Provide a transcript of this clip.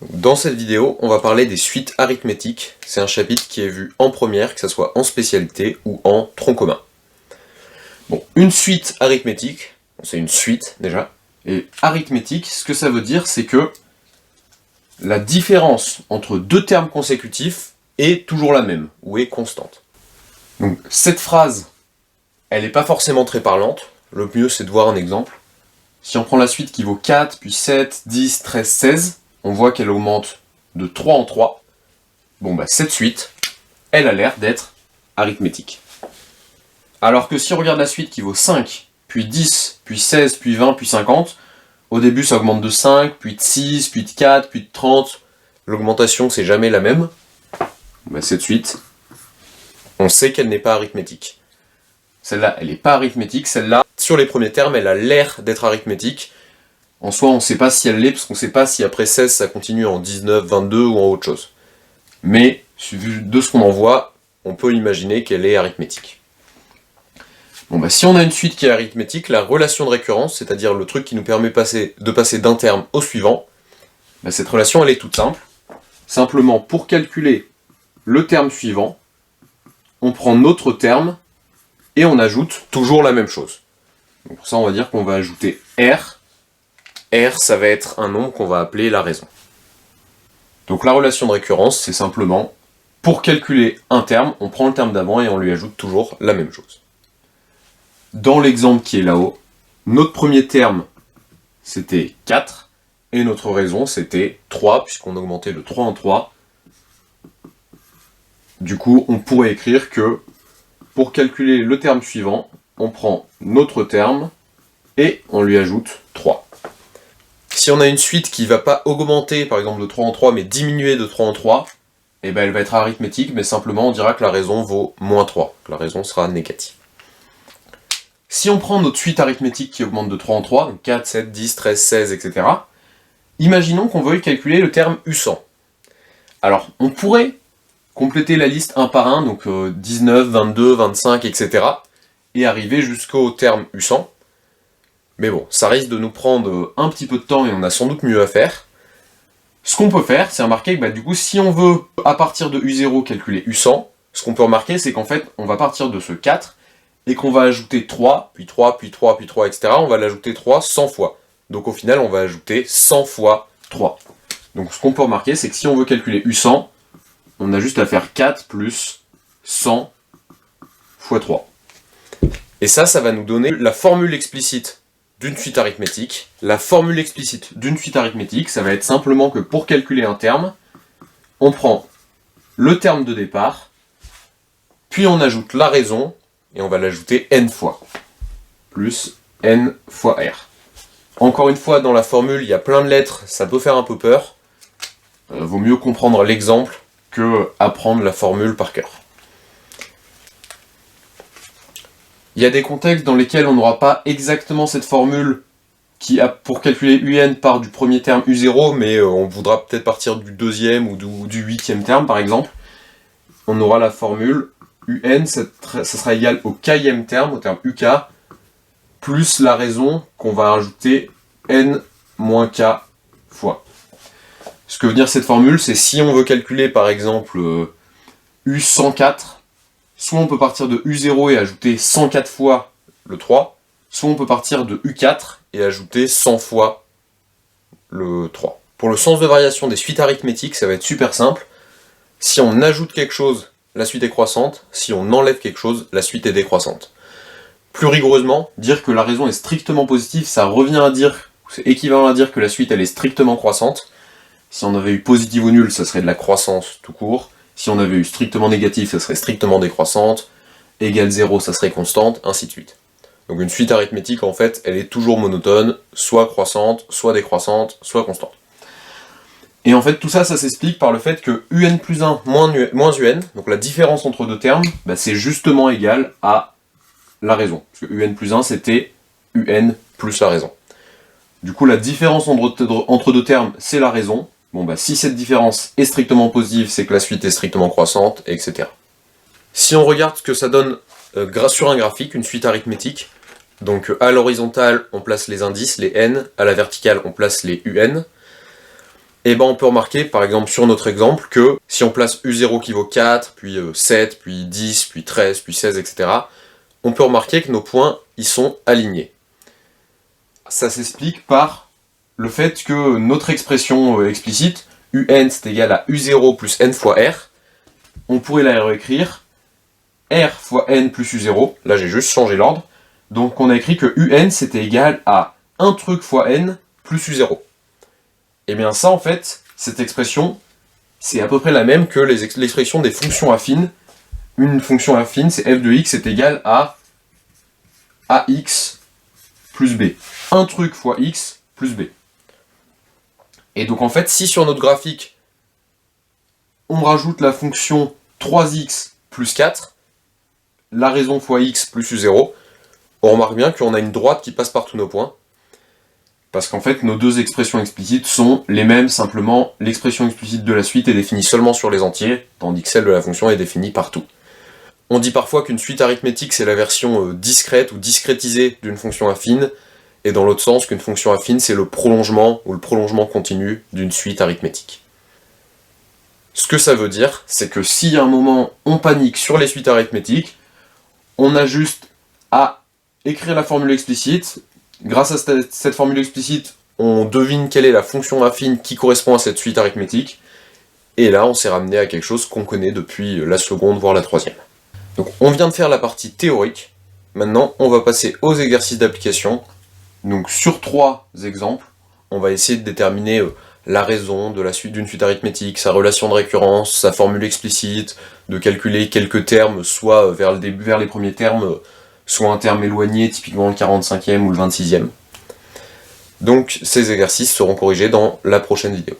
Dans cette vidéo, on va parler des suites arithmétiques. C'est un chapitre qui est vu en première, que ce soit en spécialité ou en tronc commun. Bon, une suite arithmétique, c'est une suite déjà, et arithmétique, ce que ça veut dire, c'est que la différence entre deux termes consécutifs est toujours la même, ou est constante. Donc cette phrase, elle n'est pas forcément très parlante, le mieux c'est de voir un exemple. Si on prend la suite qui vaut 4, puis 7, 10, 13, 16, on voit qu'elle augmente de 3 en 3. Bon bah cette suite, elle a l'air d'être arithmétique. Alors que si on regarde la suite qui vaut 5, puis 10, puis 16, puis 20, puis 50, au début ça augmente de 5, puis de 6, puis de 4, puis de 30, l'augmentation c'est jamais la même. Bah cette suite, on sait qu'elle n'est pas arithmétique. Celle-là, elle n'est pas arithmétique, celle-là, sur les premiers termes, elle a l'air d'être arithmétique. En soi, on ne sait pas si elle l'est, parce qu'on ne sait pas si après 16, ça continue en 19, 22 ou en autre chose. Mais, vu de ce qu'on en voit, on peut imaginer qu'elle est arithmétique. Bon bah si on a une suite qui est arithmétique, la relation de récurrence, c'est-à-dire le truc qui nous permet de passer d'un terme au suivant, bah cette relation, elle est toute simple. Simplement, pour calculer le terme suivant, on prend notre terme, et on ajoute toujours la même chose. Donc pour ça, on va dire qu'on va ajouter R. R, ça va être un nombre qu'on va appeler la raison. Donc la relation de récurrence, c'est simplement, pour calculer un terme, on prend le terme d'avant et on lui ajoute toujours la même chose. Dans l'exemple qui est là-haut, notre premier terme, c'était 4, et notre raison, c'était 3, puisqu'on augmentait de 3 en 3. Du coup, on pourrait écrire que pour calculer le terme suivant, on prend notre terme et on lui ajoute 3. Si on a une suite qui ne va pas augmenter par exemple de 3 en 3 mais diminuer de 3 en 3, eh ben elle va être arithmétique, mais simplement on dira que la raison vaut moins 3, que la raison sera négative. Si on prend notre suite arithmétique qui augmente de 3 en 3, donc 4, 7, 10, 13, 16, etc., imaginons qu'on veuille calculer le terme U100. Alors on pourrait compléter la liste un par un, donc 19, 22, 25, etc. et arriver jusqu'au terme U100. Mais bon, ça risque de nous prendre un petit peu de temps et on a sans doute mieux à faire. Ce qu'on peut faire, c'est remarquer que du coup, si on veut, à partir de U0, calculer U100, ce qu'on peut remarquer, c'est qu'en fait, on va partir de ce 4 et qu'on va ajouter 3, puis 3, puis 3, puis 3, etc. On va l'ajouter 3 100 fois. Donc au final, on va ajouter 100 fois 3. Donc ce qu'on peut remarquer, c'est que si on veut calculer U100, on a juste à faire 4 plus 100 fois 3. Et ça va nous donner la formule explicite d'une suite arithmétique. La formule explicite d'une suite arithmétique, ça va être simplement que pour calculer un terme, on prend le terme de départ, puis on ajoute la raison, et on va l'ajouter n fois, plus n fois r. Encore une fois, dans la formule, il y a plein de lettres, ça peut faire un peu peur. Vaut mieux comprendre l'exemple que apprendre la formule par cœur. Il y a des contextes dans lesquels on n'aura pas exactement cette formule qui, pour calculer UN, part du premier terme U0, mais on voudra peut-être partir du deuxième ou du huitième terme, par exemple. On aura la formule UN, ça sera égal au kème terme, au terme UK, plus la raison qu'on va rajouter n moins k fois. Ce que veut dire cette formule, c'est si on veut calculer par exemple U104, soit on peut partir de U0 et ajouter 104 fois le 3, soit on peut partir de U4 et ajouter 100 fois le 3. Pour le sens de variation des suites arithmétiques, ça va être super simple. Si on ajoute quelque chose, la suite est croissante. Si on enlève quelque chose, la suite est décroissante. Plus rigoureusement, dire que la raison est strictement positive, ça revient à dire, c'est équivalent à dire que la suite elle est strictement croissante. Si on avait eu positive ou nul, ça serait de la croissance tout court. Si on avait eu strictement négatif, ça serait strictement décroissante. Égal 0, ça serait constante, ainsi de suite. Donc une suite arithmétique, en fait, elle est toujours monotone, soit croissante, soit décroissante, soit constante. Et en fait, tout ça, ça s'explique par le fait que un plus 1 moins un, donc la différence entre deux termes, c'est justement égal à la raison. Parce que un plus 1, c'était un plus la raison. Du coup, la différence entre deux termes, c'est la raison. Bon si cette différence est strictement positive, c'est que la suite est strictement croissante, etc. Si on regarde ce que ça donne sur un graphique, une suite arithmétique, donc à l'horizontale, on place les indices, les n, à la verticale, on place les un. et ben on peut remarquer, par exemple sur notre exemple, que si on place U0 qui vaut 4, puis 7, puis 10, puis 13, puis 16, etc., on peut remarquer que nos points, ils sont alignés. Ça s'explique par le fait que notre expression explicite, UN c'est égal à U0 plus N fois R, on pourrait la réécrire R fois N plus U0, là j'ai juste changé l'ordre, donc on a écrit que UN c'était égal à 1 truc fois N plus U0. Et bien ça en fait, cette expression, c'est à peu près la même que l'expression des fonctions affines. Une fonction affine, c'est f de x est égal à ax plus b. Un truc fois x plus b. Et donc en fait, si sur notre graphique, on rajoute la fonction 3x plus 4, la raison fois x plus u0, on remarque bien qu'on a une droite qui passe par tous nos points. Parce qu'en fait, nos deux expressions explicites sont les mêmes, simplement l'expression explicite de la suite est définie seulement sur les entiers, tandis que celle de la fonction est définie partout. On dit parfois qu'une suite arithmétique c'est la version discrète ou discrétisée d'une fonction affine, et dans l'autre sens qu'une fonction affine c'est le prolongement ou le prolongement continu d'une suite arithmétique. Ce que ça veut dire, c'est que si à un moment on panique sur les suites arithmétiques, on a juste à écrire la formule explicite. Grâce à cette formule explicite, on devine quelle est la fonction affine qui correspond à cette suite arithmétique, et là on s'est ramené à quelque chose qu'on connaît depuis la seconde voire la troisième. Donc on vient de faire la partie théorique, maintenant on va passer aux exercices d'application. Donc sur 3 exemples, on va essayer de déterminer la raison de la suite d'une suite arithmétique, sa relation de récurrence, sa formule explicite, de calculer quelques termes, soit vers les premiers termes, soit un terme éloigné, typiquement le 45e ou le 26e. Donc ces exercices seront corrigés dans la prochaine vidéo.